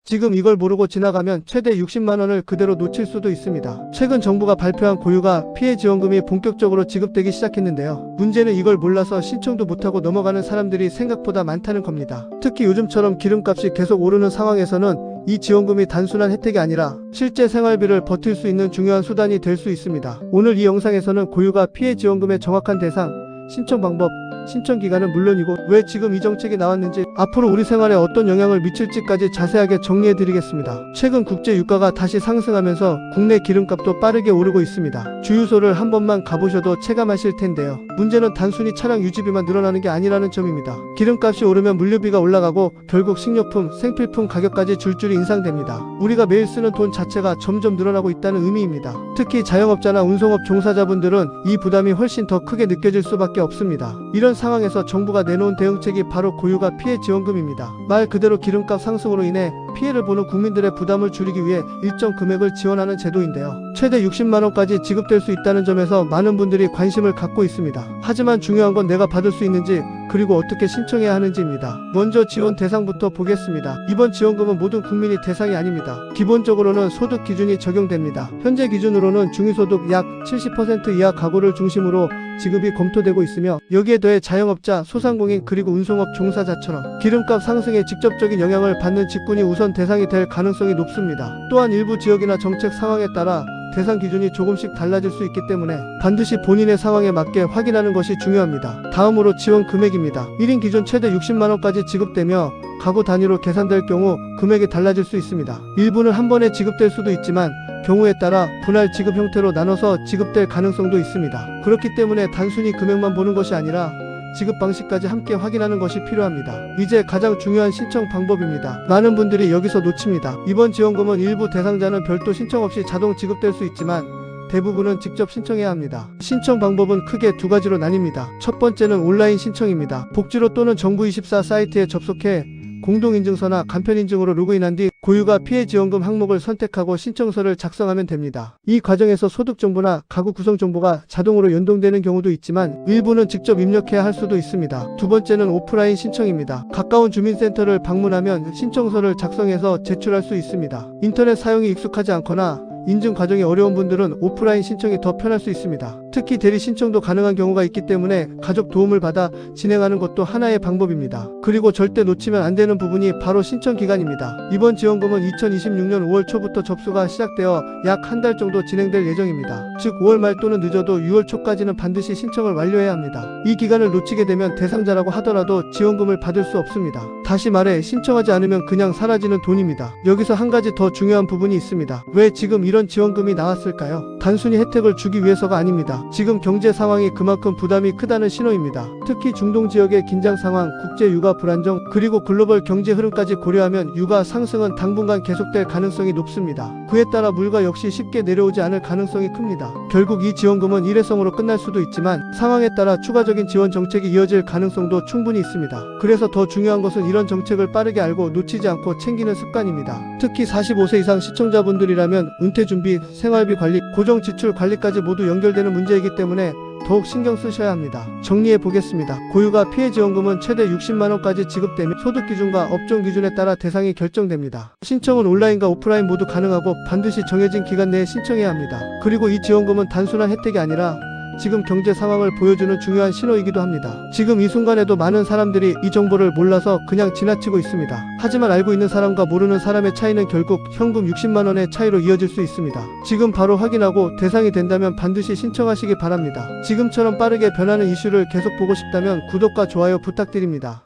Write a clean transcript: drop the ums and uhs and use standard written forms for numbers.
지금 이걸 모르고 지나가면 최대 60만 원을 그대로 놓칠 수도 있습니다. 최근 정부가 발표한 고유가 피해 지원금이 본격적으로 지급되기 시작했는데요. 문제는 이걸 몰라서 신청도 못하고 넘어가는 사람들이 생각보다 많다는 겁니다. 특히 요즘처럼 기름값이 계속 오르는 상황에서는 이 지원금이 단순한 혜택이 아니라 실제 생활비를 버틸 수 있는 중요한 수단이 될 수 있습니다. 오늘 이 영상에서는 고유가 피해 지원금의 정확한 대상, 신청 방법, 신청 기간은 물론이고 왜 지금 이 정책이 나왔는지 앞으로 우리 생활에 어떤 영향을 미칠지까지 자세하게 정리해드리겠습니다. 최근 국제 유가가 다시 상승하면서 국내 기름값도 빠르게 오르고 있습니다. 주유소를 한 번만 가보셔도 체감하실 텐데요. 문제는 단순히 차량 유지비만 늘어나는 게 아니라는 점입니다. 기름값이 오르면 물류비가 올라가고 결국 식료품, 생필품 가격까지 줄줄이 인상됩니다. 우리가 매일 쓰는 돈 자체가 점점 늘어나고 있다는 의미입니다. 특히 자영업자나 운송업 종사자분들은 이 부담이 훨씬 더 크게 느껴질 수밖에 없습니다. 이런 상황에서 정부가 내놓은 대응책이 바로 고유가 피해 지원금입니다. 말 그대로 기름값 상승으로 인해 피해를 보는 국민들의 부담을 줄이기 위해 일정 금액을 지원하는 제도인데요. 최대 60만 원까지 지급될 수 있다는 점에서 많은 분들이 관심을 갖고 있습니다. 하지만 중요한 건 내가 받을 수 있는지 그리고 어떻게 신청해야 하는지입니다. 먼저 지원 대상부터 보겠습니다. 이번 지원금은 모든 국민이 대상이 아닙니다. 기본적으로는 소득 기준이 적용됩니다. 현재 기준으로는 중위소득 약 70% 이하 가구를 중심으로 지급이 검토되고 있으며 여기에 더해 자영업자, 소상공인 그리고 운송업 종사자처럼 기름값 상승에 직접적인 영향을 받는 직군이 우선 대상이 될 가능성이 높습니다. 또한 일부 지역이나 정책 상황에 따라 대상 기준이 조금씩 달라질 수 있기 때문에 반드시 본인의 상황에 맞게 확인하는 것이 중요합니다. 다음으로 지원 금액입니다. 1인 기준 최대 60만 원까지 지급되며 가구 단위로 계산될 경우 금액이 달라질 수 있습니다. 일부는 한 번에 지급될 수도 있지만 경우에 따라 분할 지급 형태로 나눠서 지급될 가능성도 있습니다. 그렇기 때문에 단순히 금액만 보는 것이 아니라 지급 방식까지 함께 확인하는 것이 필요합니다. 이제 가장 중요한 신청 방법입니다. 많은 분들이 여기서 놓칩니다. 이번 지원금은 일부 대상자는 별도 신청 없이 자동 지급될 수 있지만 대부분은 직접 신청해야 합니다. 신청 방법은 크게 두 가지로 나뉩니다. 첫 번째는 온라인 신청입니다. 복지로 또는 정부24 사이트에 접속해 공동인증서나 간편인증으로 로그인한 뒤 고유가 피해 지원금 항목을 선택하고 신청서를 작성하면 됩니다. 이 과정에서 소득정보나 가구 구성 정보가 자동으로 연동되는 경우도 있지만 일부는 직접 입력해야 할 수도 있습니다. 두 번째는 오프라인 신청입니다. 가까운 주민센터를 방문하면 신청서를 작성해서 제출할 수 있습니다. 인터넷 사용이 익숙하지 않거나 인증 과정이 어려운 분들은 오프라인 신청이 더 편할 수 있습니다. 특히 대리 신청도 가능한 경우가 있기 때문에 가족 도움을 받아 진행하는 것도 하나의 방법입니다. 그리고 절대 놓치면 안 되는 부분이 바로 신청 기간입니다. 이번 지원금은 2026년 5월 초부터 접수가 시작되어 약 한 달 정도 진행될 예정입니다. 즉 5월 말 또는 늦어도 6월 초까지는 반드시 신청을 완료해야 합니다. 이 기간을 놓치게 되면 대상자라고 하더라도 지원금을 받을 수 없습니다. 다시 말해 신청하지 않으면 그냥 사라지는 돈입니다. 여기서 한 가지 더 중요한 부분이 있습니다. 왜 지금 이런 지원금이 나왔을까요? 단순히 혜택을 주기 위해서가 아닙니다. 지금 경제 상황이 그만큼 부담이 크다는 신호입니다. 특히 중동 지역의 긴장 상황, 국제 유가 불안정, 그리고 글로벌 경제 흐름까지 고려하면 유가 상승은 당분간 계속될 가능성이 높습니다. 그에 따라 물가 역시 쉽게 내려오지 않을 가능성이 큽니다. 결국 이 지원금은 일회성으로 끝날 수도 있지만 상황에 따라 추가적인 지원 정책이 이어질 가능성도 충분히 있습니다. 그래서 더 중요한 것은 이런 정책을 빠르게 알고 놓치지 않고 챙기는 습관입니다. 특히 45세 이상 시청자분들이라면 은퇴 준비, 생활비 관리, 고정 지출 관리까지 모두 연결되는 문제이기 때문에 더욱 신경 쓰셔야 합니다. 정리해 보겠습니다. 고유가 피해 지원금은 최대 60만 원까지 지급되며 소득 기준과 업종 기준에 따라 대상이 결정됩니다. 신청은 온라인과 오프라인 모두 가능하고 반드시 정해진 기간 내에 신청해야 합니다. 그리고 이 지원금은 단순한 혜택이 아니라 지금 경제 상황을 보여주는 중요한 신호이기도 합니다. 지금 이 순간에도 많은 사람들이 이 정보를 몰라서 그냥 지나치고 있습니다. 하지만 알고 있는 사람과 모르는 사람의 차이는 결국 현금 60만 원의 차이로 이어질 수 있습니다. 지금 바로 확인하고 대상이 된다면 반드시 신청하시기 바랍니다. 지금처럼 빠르게 변하는 이슈를 계속 보고 싶다면 구독과 좋아요 부탁드립니다.